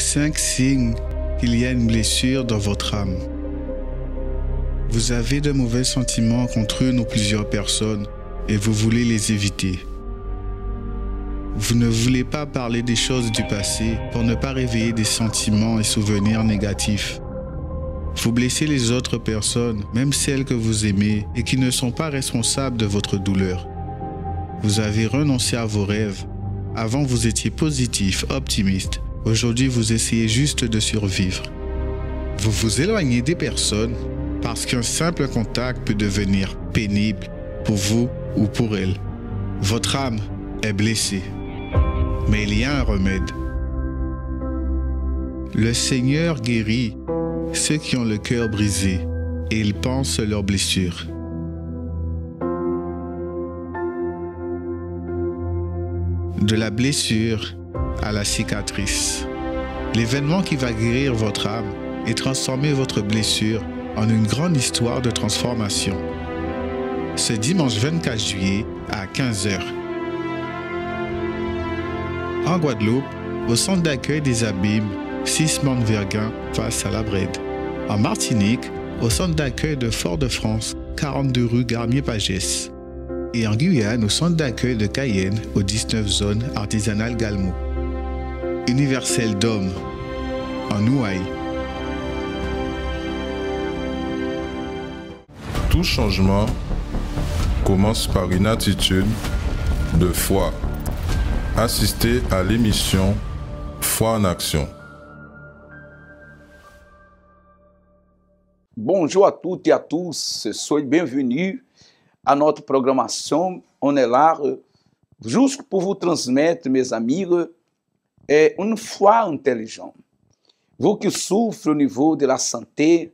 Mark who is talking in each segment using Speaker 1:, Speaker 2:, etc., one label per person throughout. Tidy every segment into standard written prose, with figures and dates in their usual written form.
Speaker 1: 5 signes qu'il y a une blessure dans votre âme. Vous avez de mauvais sentiments contre une ou plusieurs personnes et vous voulez les éviter. Vous ne voulez pas parler des choses du passé pour ne pas réveiller des sentiments et souvenirs négatifs. Vous blessez les autres personnes, même celles que vous aimez et qui ne sont pas responsables de votre douleur. Vous avez renoncé à vos rêves. Avant, vous étiez positif, optimiste. Aujourd'hui, vous essayez juste de survivre. Vous vous éloignez des personnes parce qu'un simple contact peut devenir pénible pour vous ou pour elles. Votre âme est blessée, mais il y a un remède. Le Seigneur guérit ceux qui ont le cœur brisé et il pense leurs blessures. De la blessure à la cicatrice. L'événement qui va guérir votre âme et transformer votre blessure en une grande histoire de transformation. Ce dimanche 24 juillet à 15h. En Guadeloupe, au centre d'accueil des Abîmes, 6 Mont-Verguin face à la Brède. En Martinique, au centre d'accueil de Fort-de-France, 42 rue Garnier-Pagès. Et en Guyane, au centre d'accueil de Cayenne, aux 19 zones artisanales Galmo. Universel d'Homme, en Ouaille.
Speaker 2: Tout changement commence par une attitude de foi. Assistez à l'émission Foi en Action.
Speaker 3: Bonjour à toutes et à tous, soyez bienvenus à notre programmation. On est là juste pour vous transmettre, mes amis, une foi intelligente. Vous qui souffrez au niveau de la santé,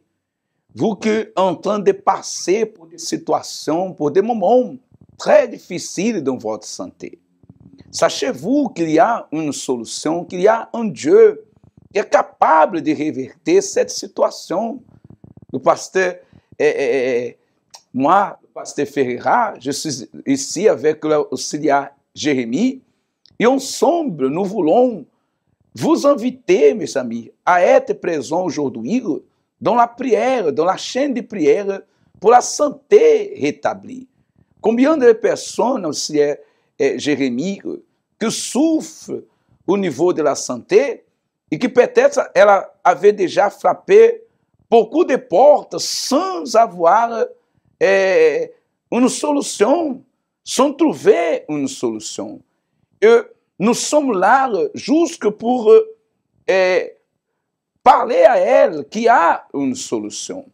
Speaker 3: vous qui êtes en train de passer por des situations, por des moments très difficiles dans votre santé. Sachez-vous qu'il y a une solution, qu'il y a un Dieu qui est capable de reverter cette situation. Le pasteur, moi, le pasteur Ferreira, je suis ici avec l'auxiliaire Jérémie, et ensemble, nous voulons vous inviter, mes amis, à être présents aujourd'hui dans la prière, dans la chaîne de prière pour la santé rétablie. Combien de personnes, auxiliaire Jérémie, que souffrent au niveau de la santé et que peut-être elle avait déjà frappé beaucoup de portes sans avoir une solution, sans trouver une solution. Et nous sommes là juste pour parler à elle qui a une solution.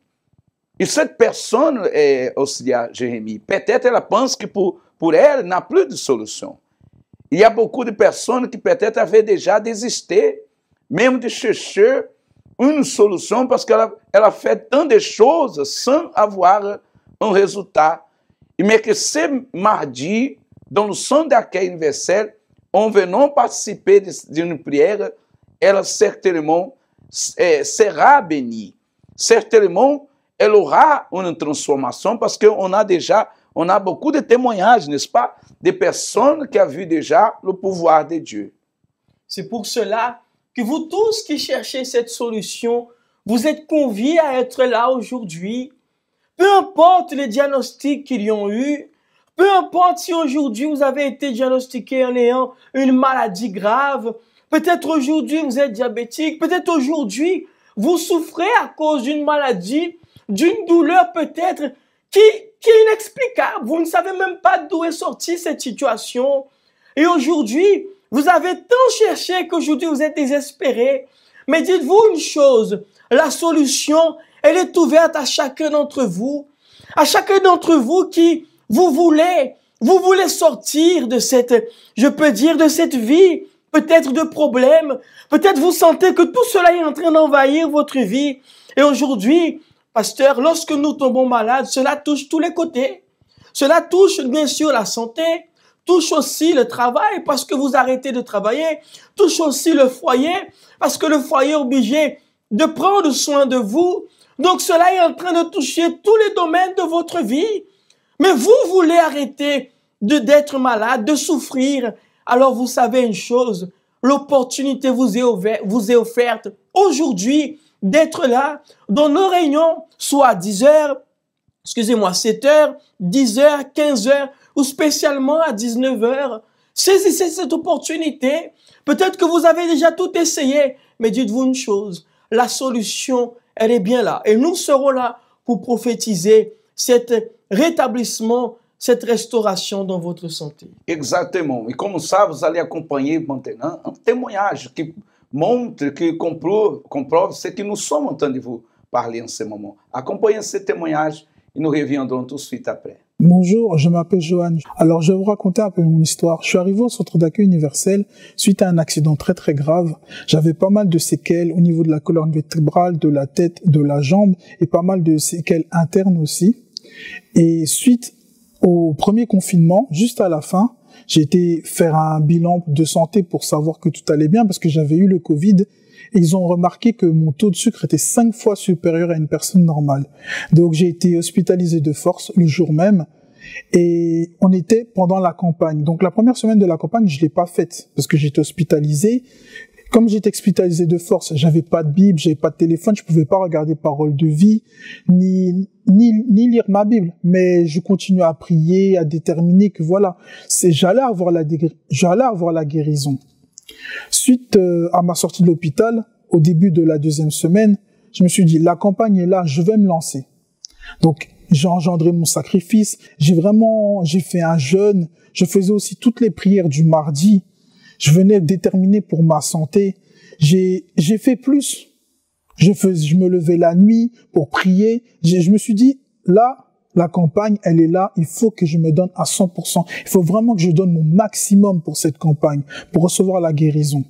Speaker 3: Et cette personne, auxiliaire Jérémie, peut-être elle pense que pour elle, n'a plus de solution. Il y a beaucoup de personnes qui peut-être avaient déjà désisté, même de chercher une solution, parce qu'elle a fait tant de choses sans avoir un résultat. Mais que ce mardi, dans le centre d'accueil universel, en venant participer d'une prière, elle certainement sera bénie. Certainement, elle aura une transformation, parce qu'on a beaucoup de témoignages, n'est-ce pas, de personnes qui ont vu déjà le pouvoir de Dieu.
Speaker 4: C'est pour cela que vous tous qui cherchez cette solution, vous êtes conviés à être là aujourd'hui. Peu importe les diagnostics qu'ils ont eu, peu importe si aujourd'hui vous avez été diagnostiqué en ayant une maladie grave, peut-être aujourd'hui vous êtes diabétique, peut-être aujourd'hui vous souffrez à cause d'une maladie, d'une douleur peut-être qui est inexplicable. Vous ne savez même pas d'où est sortie cette situation. Et aujourd'hui, vous avez tant cherché qu'aujourd'hui vous êtes désespéré. Mais dites-vous une chose, la solution, elle est ouverte à chacun d'entre vous. À chacun d'entre vous qui, vous voulez sortir de cette, je peux dire, de cette vie, peut-être de problèmes. Peut-être vous sentez que tout cela est en train d'envahir votre vie. Et aujourd'hui, pasteur, lorsque nous tombons malades, cela touche tous les côtés. Cela touche bien sûr la santé, touche aussi le travail parce que vous arrêtez de travailler, touche aussi le foyer parce que le foyer est obligé de prendre soin de vous. Donc cela est en train de toucher tous les domaines de votre vie. Mais vous voulez arrêter d'être malade, de souffrir. Alors vous savez une chose, l'opportunité vous est offerte aujourd'hui d'être là dans nos réunions, soit à 10 heures, excusez-moi, 7 heures, 10 heures, 15 heures, ou spécialement à 19 heures. Saisissez cette opportunité. Peut-être que vous avez déjà tout essayé, mais dites-vous une chose, la solution, elle est bien là. Et nous serons là pour prophétiser cet rétablissement, cette restauration dans votre santé.
Speaker 3: Exactement. Et comme ça, vous allez acompanher maintenant un témoignage qui montre, qui comprove ce que nous sommes en train de vous parler en ce moment. Accompagnez ce témoignage et nous reviendrons tout de suite après.
Speaker 5: Bonjour, je m'appelle Johan. Alors, je vais vous raconter un peu mon histoire. Je suis arrivé au centre d'accueil universel suite à un accident très grave. J'avais pas mal de séquelles au niveau de la colonne vertébrale, de la tête, de la jambe et pas mal de séquelles internes aussi. Et suite au premier confinement, juste à la fin, j'ai été faire un bilan de santé pour savoir que tout allait bien parce que j'avais eu le Covid. Et ils ont remarqué que mon taux de sucre était 5 fois supérieur à une personne normale. Donc j'ai été hospitalisé de force le jour même et on était pendant la campagne. Donc la première semaine de la campagne, je l'ai pas faite parce que j'étais hospitalisé. Comme j'étais hospitalisé de force, j'avais pas de Bible, j'avais pas de téléphone, je pouvais pas regarder Parole de vie, ni lire ma Bible. Mais je continuais à prier, à déterminer que voilà, j'allais avoir la guérison. Suite à ma sortie de l'hôpital, au début de la 2e semaine, je me suis dit, la campagne est là, je vais me lancer. Donc, j'ai engendré mon sacrifice, j'ai fait un jeûne, je faisais aussi toutes les prières du mardi, je venais déterminer pour ma santé, j'ai fait plus. Je me levais la nuit pour prier, je me suis dit, là, la campagne, elle est là, il faut que je me donne à 100%. Il faut vraiment que je donne mon maximum pour cette campagne, pour recevoir la guérison.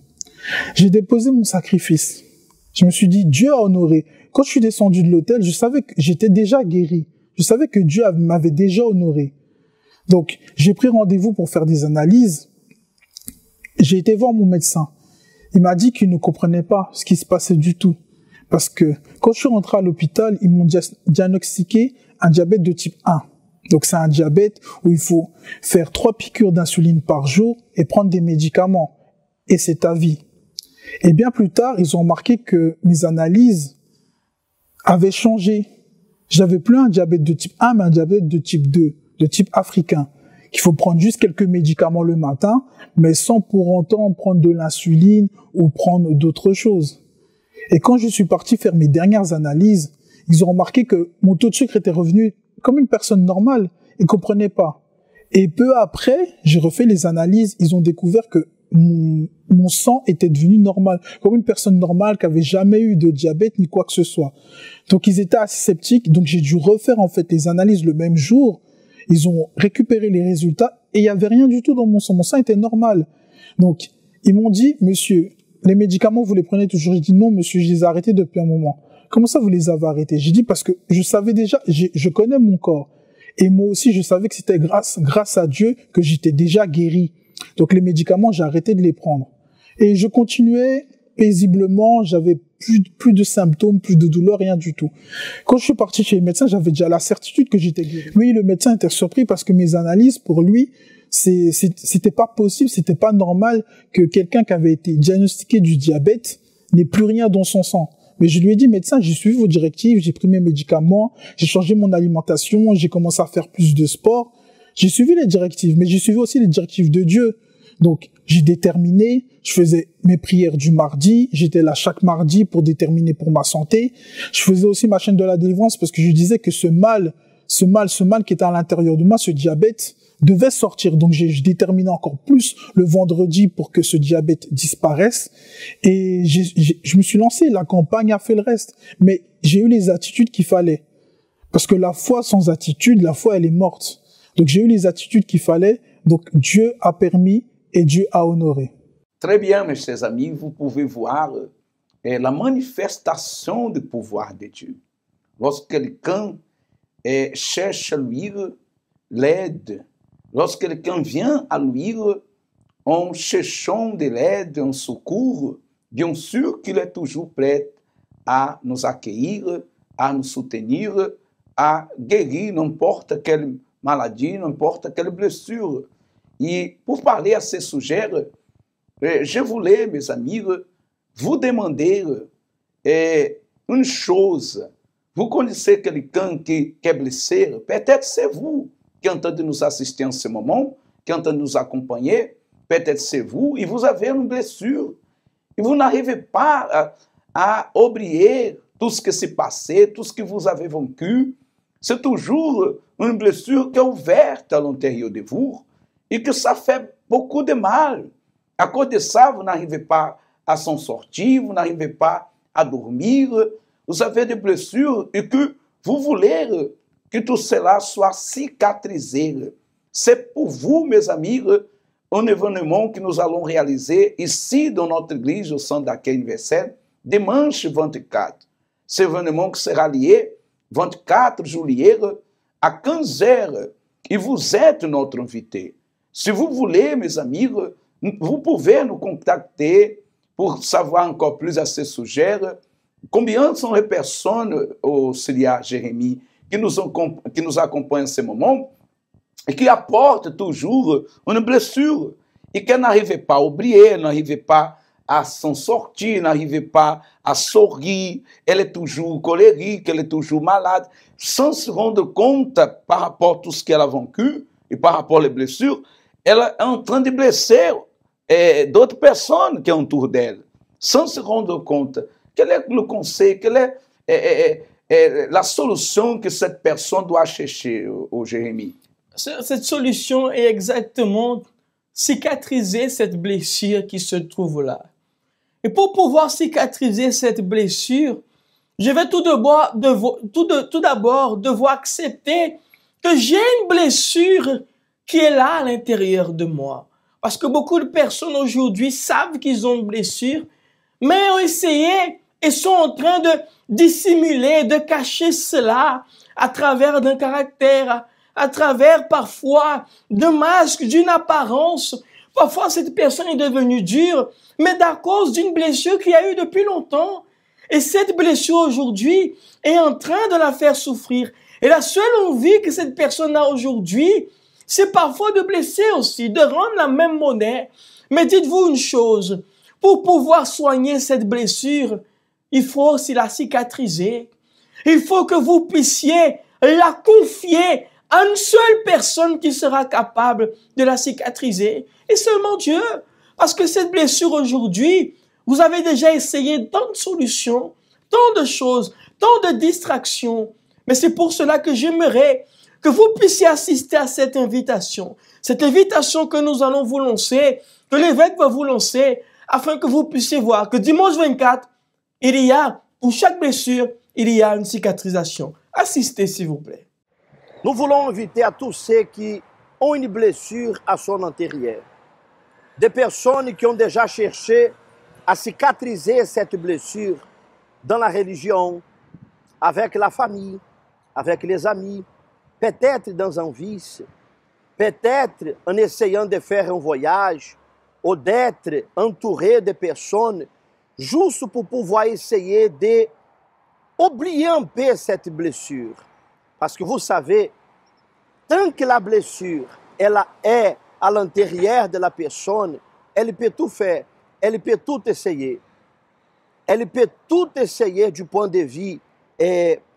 Speaker 5: J'ai déposé mon sacrifice. Je me suis dit, Dieu a honoré. Quand je suis descendu de l'hôtel, je savais que j'étais déjà guéri. Je savais que Dieu m'avait déjà honoré. Donc, j'ai pris rendez-vous pour faire des analyses. J'ai été voir mon médecin. Il m'a dit qu'il ne comprenait pas ce qui se passait du tout. Parce que quand je suis rentré à l'hôpital, ils m'ont diagnostiqué un diabète de type 1. Donc c'est un diabète où il faut faire 3 piqûres d'insuline par jour et prendre des médicaments. Et c'est à vie. Et bien plus tard, ils ont remarqué que mes analyses avaient changé. J'avais plus un diabète de type 1, mais un diabète de type 2, de type africain. Qu'il faut prendre juste quelques médicaments le matin, mais sans pour autant prendre de l'insuline ou prendre d'autres choses. Et quand je suis parti faire mes dernières analyses, ils ont remarqué que mon taux de sucre était revenu comme une personne normale. Ils ne comprenaient pas. Et peu après, j'ai refait les analyses. Ils ont découvert que mon sang était devenu normal, comme une personne normale qui avait jamais eu de diabète ni quoi que ce soit. Donc ils étaient assez sceptiques. Donc j'ai dû refaire en fait les analyses le même jour. Ils ont récupéré les résultats et il y avait rien du tout dans mon sang. Mon sang était normal. Donc ils m'ont dit, monsieur, les médicaments vous les prenez toujours? J'ai dit non, monsieur, je les ai arrêtés depuis un moment. Comment ça vous les avez arrêtés? J'ai dit parce que je savais déjà, je connais mon corps. Et moi aussi, je savais que c'était grâce à Dieu que j'étais déjà guéri. Donc les médicaments, j'ai arrêté de les prendre. Et je continuais paisiblement, j'avais plus de symptômes, plus de douleurs, rien du tout. Quand je suis parti chez le médecin, j'avais déjà la certitude que j'étais guéri. Oui, le médecin était surpris parce que mes analyses, pour lui, c'était pas possible, c'était pas normal que quelqu'un qui avait été diagnostiqué du diabète n'ait plus rien dans son sang. Mais je lui ai dit, médecin, j'ai suivi vos directives, j'ai pris mes médicaments, j'ai changé mon alimentation, j'ai commencé à faire plus de sport. J'ai suivi les directives, mais j'ai suivi aussi les directives de Dieu. Donc, j'ai déterminé, je faisais mes prières du mardi, j'étais là chaque mardi pour déterminer pour ma santé. Je faisais aussi ma chaîne de la délivrance parce que je disais que ce mal qui était à l'intérieur de moi, ce diabète, devait sortir. Donc, je déterminais encore plus le vendredi pour que ce diabète disparaisse. Et je me suis lancé, la campagne a fait le reste. Mais j'ai eu les attitudes qu'il fallait. Parce que la foi sans attitude, la foi, elle est morte. Donc, j'ai eu les attitudes qu'il fallait. Donc, Dieu a permis et Dieu a honoré.
Speaker 3: Très bien, mes chers amis, vous pouvez voir la manifestation du pouvoir de Dieu. Lorsque quelqu'un cherche à lui l'aide, lorsque quelqu'un vient à lui en cherchant de l'aide, un secours, bien sûr qu'il est toujours prêt à nous accueillir, à nous soutenir, à guérir n'importe quelle maladie, n'importe quelle blessure. Et pour parler à ce sujet, je voulais, mes amis, vous demander une chose. Vous connaissez quelqu'un qui est blessé? Peut-être c'est vous qui êtes en train de nous assister en ce moment, qui êtes en train de nous accompagner. Peut-être c'est vous et vous avez une blessure. Et vous n'arrivez pas à oublier tout ce qui s'est passé, tout ce que vous avez vécu. C'est toujours une blessure qui est ouverte à l'intérieur de vous et que ça fait beaucoup de mal. À cause de ça, vous n'arrivez pas à s'en sortir, vous n'arrivez pas à dormir. Vous avez des blessures et que vous voulez que tout cela soit cicatrisé. C'est pour vous, mes amis, un événement que nous allons réaliser ici dans notre église au centre d'accueil universel, dimanche 24. Ce événement qui sera lié 24 juillet à 15 heures. Et vous êtes notre invité. Si vous voulez, mes amis, vous pouvez nous contacter pour savoir encore plus à ce sujet. Combien sont les personnes, auxiliaire Jérémie, qui nous accompagnent en ce moment et qui apportent toujours une blessure et qui n'arrivent pas à oublier, n'arrivent pas à s'en sortir, n'arrive pas à sourire, elle est toujours colérique, elle est toujours malade, sans se rendre compte par rapport à tout ce qu'elle a vécu et par rapport aux blessures, elle est en train de blesser d'autres personnes qui entourent d'elle, sans se rendre compte. Quel est le conseil, quelle est la solution que cette personne doit chercher au Jérémie?
Speaker 4: Cette solution est exactement cicatriser cette blessure qui se trouve là. Et pour pouvoir cicatriser cette blessure, je vais tout d'abord devoir accepter que j'ai une blessure qui est là à l'intérieur de moi. Parce que beaucoup de personnes aujourd'hui savent qu'ils ont une blessure, mais ont essayé et sont en train de dissimuler, de cacher cela à travers d'un caractère, à travers parfois d'un masque, d'une apparence. Parfois, cette personne est devenue dure, mais à cause d'une blessure qu'il y a eu depuis longtemps. Et cette blessure aujourd'hui est en train de la faire souffrir. Et la seule envie que cette personne a aujourd'hui, c'est parfois de blesser aussi, de rendre la même monnaie. Mais dites-vous une chose, pour pouvoir soigner cette blessure, il faut aussi la cicatriser. Il faut que vous puissiez la confier à une seule personne qui sera capable de la cicatriser. Et seulement Dieu. Parce que cette blessure aujourd'hui, vous avez déjà essayé tant de solutions, tant de choses, tant de distractions. Mais c'est pour cela que j'aimerais que vous puissiez assister à cette invitation. Cette invitation que nous allons vous lancer, que l'évêque va vous lancer, afin que vous puissiez voir que dimanche 24, il y a, pour chaque blessure, il y a une cicatrisation. Assistez, s'il vous plaît.
Speaker 6: Nous voulons inviter à tous ceux qui ont une blessure à son intérieur. Des personnes qui ont déjà cherché à cicatriser cette blessure dans la religion, avec la famille, avec les amis, peut-être dans un vice, peut-être en essayant de faire un voyage ou d'être entouré de personnes juste pour pouvoir essayer d'oublier un peu cette blessure. Parce que vous savez, tant que la blessure elle est à l'intérieur de la personne, elle peut tout faire, elle peut tout essayer. Elle peut tout essayer du point de vue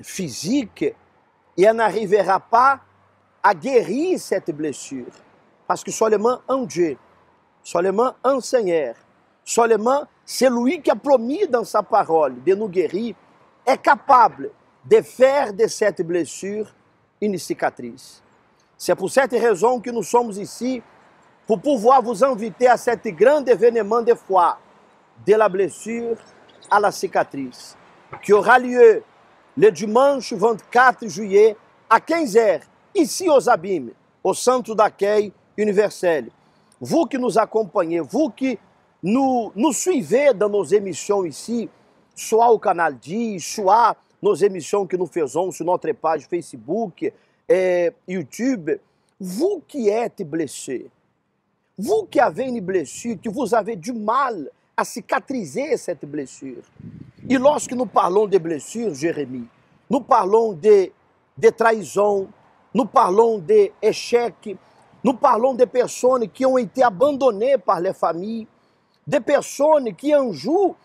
Speaker 6: physique et elle n'arrivera pas à guérir cette blessure. Parce que seulement un Dieu, seulement un Seigneur, seulement celui qui a promis dans sa parole de nous guérir est capable de faire de cette blessure une cicatrice. C'est pour cette raison que nous sommes ici, pour pouvoir vous inviter à cet grand événement de foi, de la blessure à la cicatrice, qui aura lieu le dimanche 24 juillet à 15h, ici aux Abîmes, au centre d'accueil universel. Vous qui nous accompagnez, vous qui nous suivez dans nos émissions ici, soit au canal 10, soit nos émissions que nous faisons sur notre page Facebook et YouTube, vous qui êtes blessés, vous qui avez une blessure, que vous avez du mal à cicatriser cette blessure. Et lorsque nous parlons de blessures, Jérémie, nous parlons de trahison, nous parlons d'échecs, nous parlons de personnes qui ont été abandonnées par les familles, de personnes qui un jour,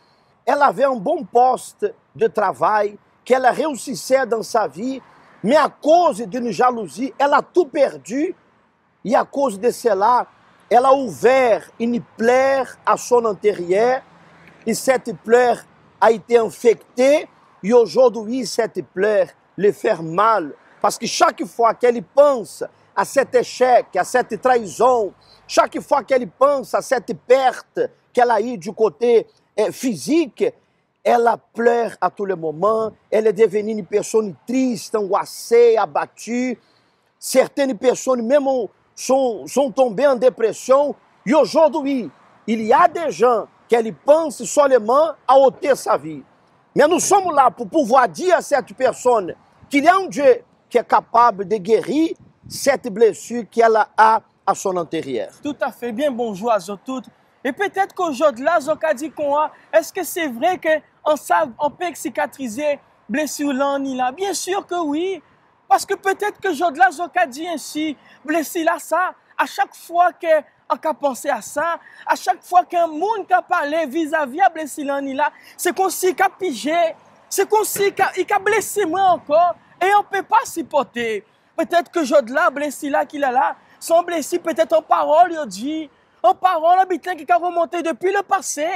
Speaker 6: ela avait un bon poste de travail, qu'elle réussissait dans sa vie, mais à cause d'une jalousie, elle a tout perdu, et à cause de cela, elle a ouvert une plaie à son intérieur, et cette plaie a été infectée, et aujourd'hui, cette plaie le fait mal, parce que chaque fois qu'elle pense à cet échec, à cette trahison, chaque fois qu'elle pense à cette perte qu'elle a eue du côté physique, elle pleure à tous les moments, elle est devenue une personne triste, angoissée, abattue. Certaines personnes même sont tombées en dépression. Et aujourd'hui, il y a des gens qui pensent seulement à ôter sa vie. Mais nous sommes là pour pouvoir dire à cette personne qu'il y a un Dieu qui est capable de guérir cette blessure qu'elle a à son intérieur.
Speaker 4: Tout à fait. Bien, bonjour à vous toutes. Et peut-être qu'aujourd'hui, là, Zoka dit est-ce que c'est vrai qu'on peut cicatriser blessure là, ni là? Bien sûr que oui. Parce que peut-être que aujourd'hui, là, Zoka dit ainsi, blessure là, ça, à chaque fois qu'on a pensé à ça, à chaque fois qu'un monde a parlé vis-à-vis à blessure là, ni là, c'est qu'on s'y a pigé, c'est qu'on s'y a blessé moi encore, et on ne peut pas supporter. Peut-être que aujourd'hui, là, blessure là qu'il a là, sont blessés peut-être en parole, il dit. En parole, un bitin qui a remonté depuis le passé,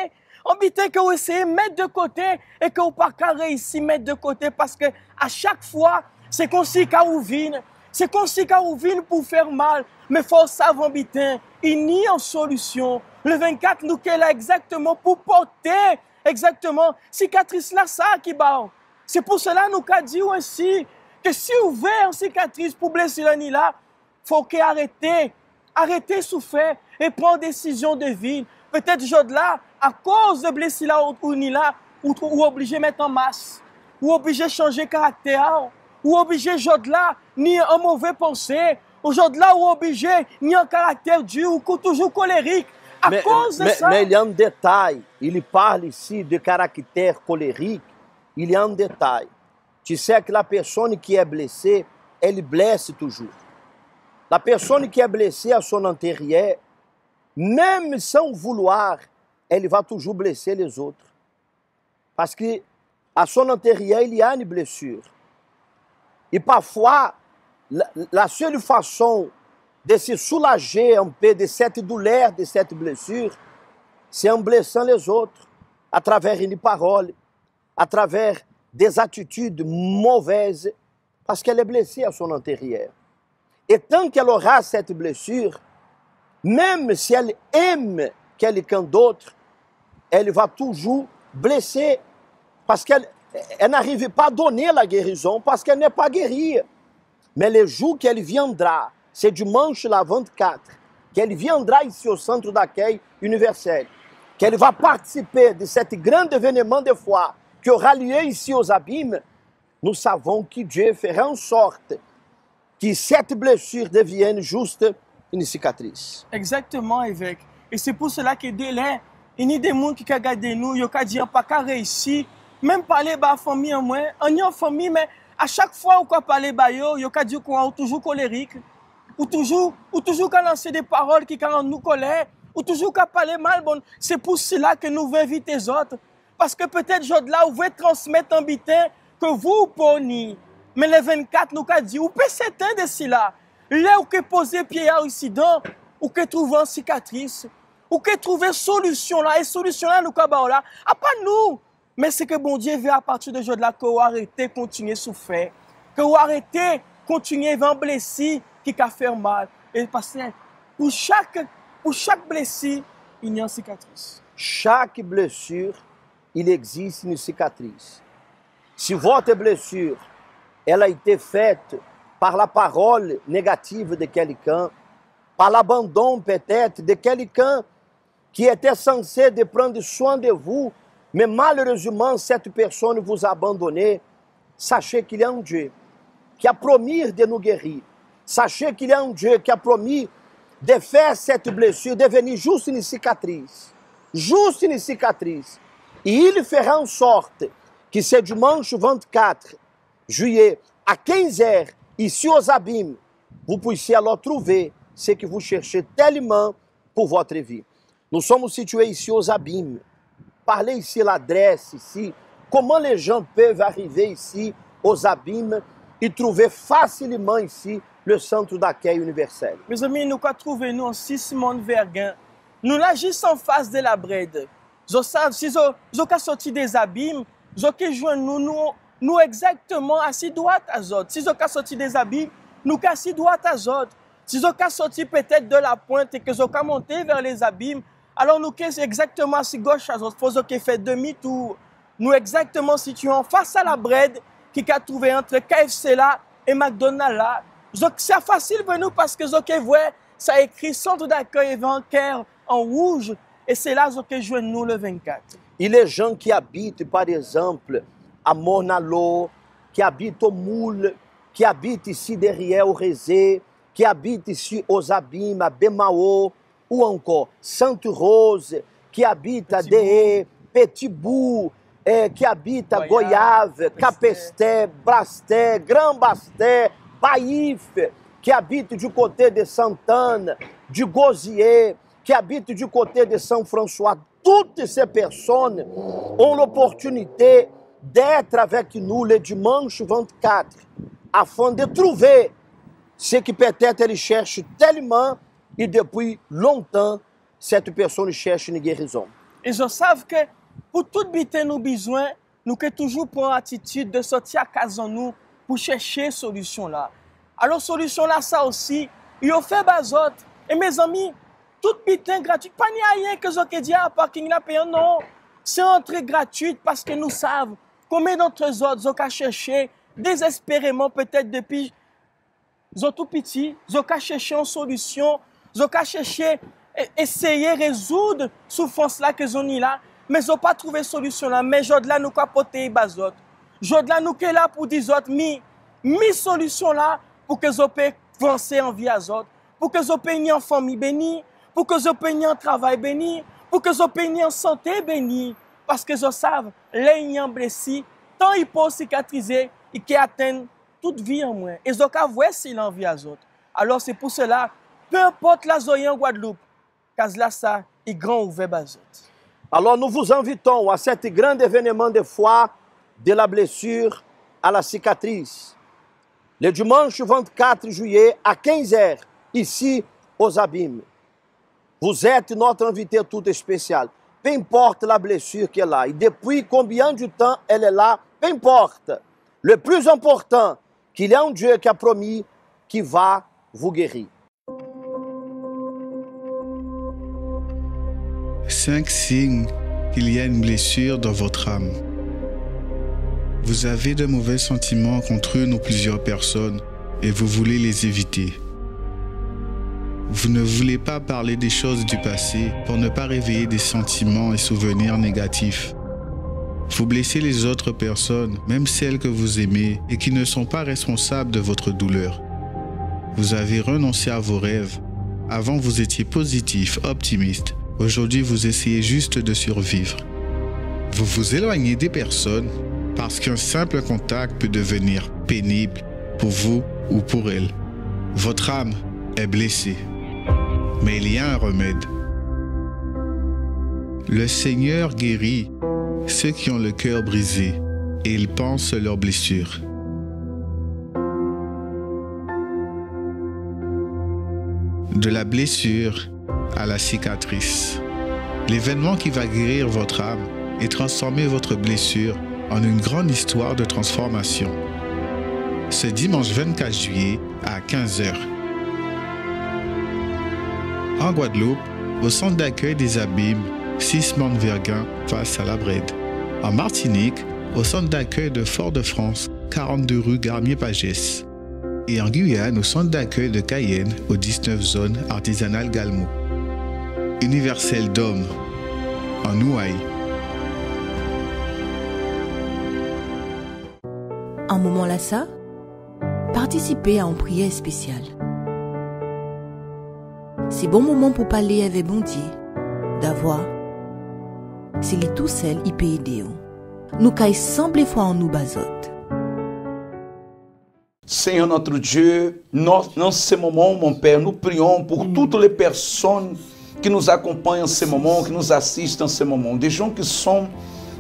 Speaker 4: un bitin que vous essayez de mettre de côté et que vous n'avez pas réussi à mettre de côté parce que à chaque fois, c'est comme si vous vient, c'est comme si vous vient pour faire mal. Mais il faut savoir, bitin, il n'y a une solution. Le 24, nous sommes là exactement pour porter exactement cicatrice là, ça qui bat. C'est pour cela nous avons dit aussi que si vous voulez une cicatrice pour blesser l'année là, il faut arrêter de souffrir et prendre des décisions de vie. Peut-être aujourd'hui là, à cause de blessure là ou ni là, ou obligé de mettre en masse, ou obligé de changer de caractère, ou obligé aujourd'hui là, ni un mauvais pensée, aujourd'hui là, ou obligé ni un caractère dur, ou toujours colérique. À cause de ça.
Speaker 6: Mais il y a un détail. Il parle ici de caractère colérique. Il y a un détail. Tu sais que la personne qui est blessée, elle blesse toujours. La personne qui est blessée à son intérieur, même sans vouloir, elle va toujours blesser les autres. Parce qu'à son intérieur, il y a une blessure. Et parfois, la seule façon de se soulager un peu de cette douleur, de cette blessure, c'est en blessant les autres, à travers une parole, à travers des attitudes mauvaises, parce qu'elle est blessée à son intérieur. Et tant qu'elle aura cette blessure, même si elle aime quelqu'un d'autre, elle va toujours blesser parce qu'elle n'arrive pas à donner la guérison, parce qu'elle n'est pas guérie. Mais le jour qu'elle viendra, c'est dimanche la 24, qu'elle viendra ici au centre d'accueil universel, qu'elle va participer de cet grand événement de foi qui aura lieu ici aux Abîmes, nous savons que Dieu fera en sorte que cette blessure devienne juste une cicatrice.
Speaker 4: Exactement, évêque. Et c'est pour cela que dès là, il y a des gens qui regardent nous, ils ont dit pas réussi, même parler de la famille en moins, on est en famille, mais à chaque fois qu'on parle de eux, ils ont dit qu'on est toujours colérique, ou toujours qu'on lance des paroles qui nous colèrent, ou toujours qu'on parle mal. Bon, c'est pour cela que nous voulons inviter les autres. Parce que peut-être aujourd'hui là, vous voulez transmettre un bitin que vous prenez. Mais les 24, nous avons dit, vous pouvez s'éteindre d'ici là. Là où que poser pied ici dedans, ou que trouver une cicatrice, ou que trouver solution là, et solution là, nous avons là. À pas nous, mais c'est que bon Dieu veut à partir de aujourd'hui là, que vous arrêtez de continuer à souffrir, que vous arrêtez de continuer à blesser qui a fait mal. Et parce que pour chaque blessure, il y a une cicatrice.
Speaker 6: Chaque blessure, il existe une cicatrice. Si votre blessure, elle a été faite par la parole négative de quelqu'un, par l'abandon peut-être de quelqu'un qui était censé de prendre soin de vous, mais malheureusement cette personne vous a abandonné, sachez qu'il y a un Dieu qui a promis de nous guérir. Sachez qu'il y a un Dieu qui a promis de faire cette blessure devenir juste une cicatrice. Juste une cicatrice. Et il fera en sorte que ce dimanche 24 juillet, à 15h, ici aux Abîmes, vous puissiez alors trouver ce que vous cherchez tellement pour votre vie. Nous sommes situés ici aux Abîmes. Parlez ici l'adresse ici. Comment les gens peuvent arriver ici aux Abîmes et trouver facilement ici le centre d'accueil universel?
Speaker 4: Mes amis, nous avons trouvé nous en 6 Simon Verguin. Nous là juste en face de la Brède. Je sais, si je suis sorti des Abîmes, je suis joindre nous exactement assis droite à Zod. Si je suis sorti des Abîmes, nous sommes assis droite à Zod. Si je suis sorti peut-être de la pointe et que je suis monté vers les Abîmes, alors nous sommes exactement assis gauche à Zod. Il faut que fait demi-tour. Nous exactement situés face à la Brède qui a trouvé entre KFC là et McDonald's là. C'est facile pour nous parce que je vois ça écrit centre d'accueil évangélique en rouge et c'est là que je nous le 24.
Speaker 6: Et les gens qui habitent, par exemple, à Mornalo, qui habitent au Moule, qui habitent ici derrière au Rézé, qui habitent ici aux Abîmes, à Bemao, ou encore Sainte-Rose, qui habitent à Deé, Petit-Bourg, qui habitent à Goiave, Capesté, Brasté, Grand Basté, Baïf, qui habitent du côté de Sainte-Anne, du Gosier, qui habitent du côté de Saint-François. Toutes ces personnes ont l'opportunité d'être avec nous le dimanche 24, afin de trouver ce que peut-être ils cherchent tellement et depuis longtemps, cette personne cherche une guérison.
Speaker 4: Et je sais que pour tout biter nos besoins, nous que toujours prendre l'attitude de sortir à casa nous pour chercher solution là. Alors solution là ça aussi, il a fait bazot. Et mes amis, tout bitin gratuit, pas ni rien que je dis à parking là payant non. C'est entrée gratuite parce que nous savons combien d'entre autres ont cherché désespérément peut-être depuis ils ont tout petit, ils ont cherché une solution, ils ont cherché essayer de résoudre la souffrance là que ils ont là, mais ils n'ont pas trouvé solution là. Mais aujourd'hui là nous capoter bazot. Aujourd'hui là nous là pour dire autres mi solution là pour que ils puissent avancer en vie à autres, pour que ils puissent en famille bénie, pour que ils puissent en travail béni, pour que ils puissent en santé béni, parce que ils savent les gens blessés, tant ils peuvent cicatriser et qui atteignent toute vie en moins. Ils ont qu'à voir s'ils en vie à autres. Alors c'est pour cela, peu importe la zoé en Guadeloupe, car là ça est grand ouvert bazot.
Speaker 6: Alors nous vous invitons à cet grand événement de foi de la blessure à la cicatrice. Le dimanche 24 juillet à 15h, ici aux Abîmes. Vous êtes notre invité tout spécial. Peu importe la blessure qui est là et depuis combien de temps elle est là, peu importe. Le plus important, qu'il y a un Dieu qui a promis qui va vous guérir.
Speaker 1: 5 signes qu'il y a une blessure dans votre âme. Vous avez de mauvais sentiments contre une ou plusieurs personnes et vous voulez les éviter. Vous ne voulez pas parler des choses du passé pour ne pas réveiller des sentiments et souvenirs négatifs. Vous blessez les autres personnes, même celles que vous aimez et qui ne sont pas responsables de votre douleur. Vous avez renoncé à vos rêves. Avant, vous étiez positif, optimiste. Aujourd'hui, vous essayez juste de survivre. Vous vous éloignez des personnes parce qu'un simple contact peut devenir pénible pour vous ou pour elles. Votre âme est blessée, mais il y a un remède. Le Seigneur guérit ceux qui ont le cœur brisé et il pense leurs blessures. De la blessure à la cicatrice. L'événement qui va guérir votre âme et transformer votre blessure en une grande histoire de transformation. Ce dimanche 24 juillet à 15h. En Guadeloupe, au centre d'accueil des Abîmes, 6 Verguin face à la Brède. En Martinique, au centre d'accueil de Fort-de-France, 42 rue Garnier-Pagès. Et en Guyane, au centre d'accueil de Cayenne, aux 19 zones artisanales Galmo. Universel d'Homme, en Ouaille.
Speaker 7: Un moment là ça, participez à une prière spéciale. C'est bon moment pour parler avec bon Dieu, d'avoir. C'est lui tout seul, il peut aider. Nous caille semble foi en nous bazote.
Speaker 3: Seigneur notre Dieu, dans ce moment, mon Père, nous prions pour toutes les personnes qui nous accompagnent en ce moment, qui nous assistent en ce moment. Des gens qui sont,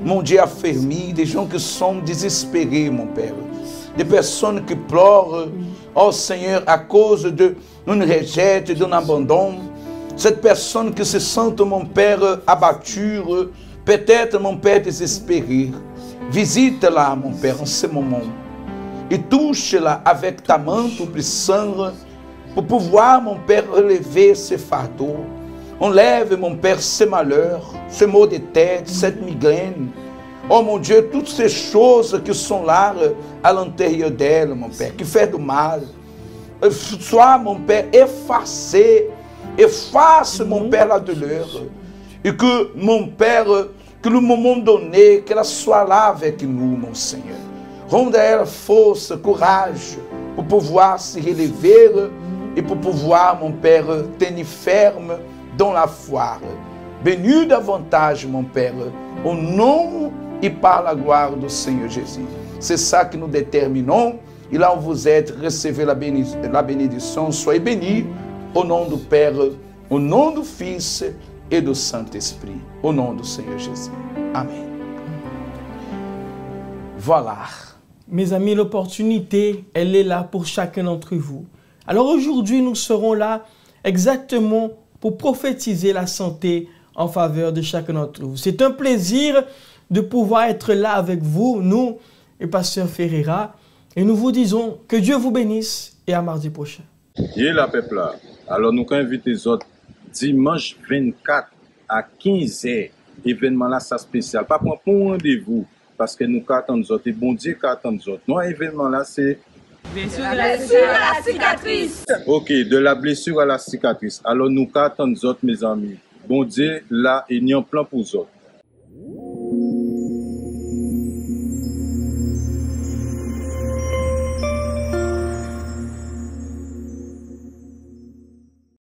Speaker 3: mon Dieu, affermis, des gens qui sont désespérés, mon Père. Des personnes qui pleurent, oh Seigneur, à cause d'une rejet, d'un abandon. Cette personne qui se sent, mon Père, abattue, peut-être, mon Père, désespérée. Visite-la, mon Père, en ce moment. Et touche-la avec ta main tout puissante pour pouvoir, mon Père, relever ce fardeau. Enlève, mon Père, ces malheurs, ce maux de tête, cette migraine. Oh mon Dieu, toutes ces choses qui sont là à l'intérieur d'elle, mon Père, qui fait du mal. Sois, mon Père, effacé. Efface, mon Père, la douleur. Et que, mon Père, que le moment donné, qu'elle soit là avec nous, mon Seigneur. Rende à elle force, courage, pour pouvoir se relever et pour pouvoir, mon Père, tenir ferme dans la foi. Bénis davantage, mon Père, au nom et par la gloire du Seigneur Jésus. C'est ça que nous déterminons. Et là où vous êtes, recevez la bénédiction. Soyez bénis au nom du Père, au nom du Fils et du Saint-Esprit. Au nom du Seigneur Jésus. Amen. Voilà.
Speaker 4: Mes amis, l'opportunité, elle est là pour chacun d'entre vous. Alors aujourd'hui, nous serons là exactement pour prophétiser la santé en faveur de chacun d'entre vous. C'est un plaisir de pouvoir être là avec vous, nous et Pasteur Ferreira. Et nous vous disons que Dieu vous bénisse et à mardi prochain.
Speaker 2: Et la peuple là. Alors nous invitons les autres dimanche 24 à 15h. Événement là, ça spécial. Pas pour un rendez-vous. Parce que nous attendons les autres. Et bon Dieu attend les autres. Non, événement là, c'est...
Speaker 8: blessure à la cicatrice.
Speaker 2: Ok, de la blessure à la cicatrice. Alors nous attendons les autres, mes amis. Bon Dieu, là, il y a un plan pour les autres.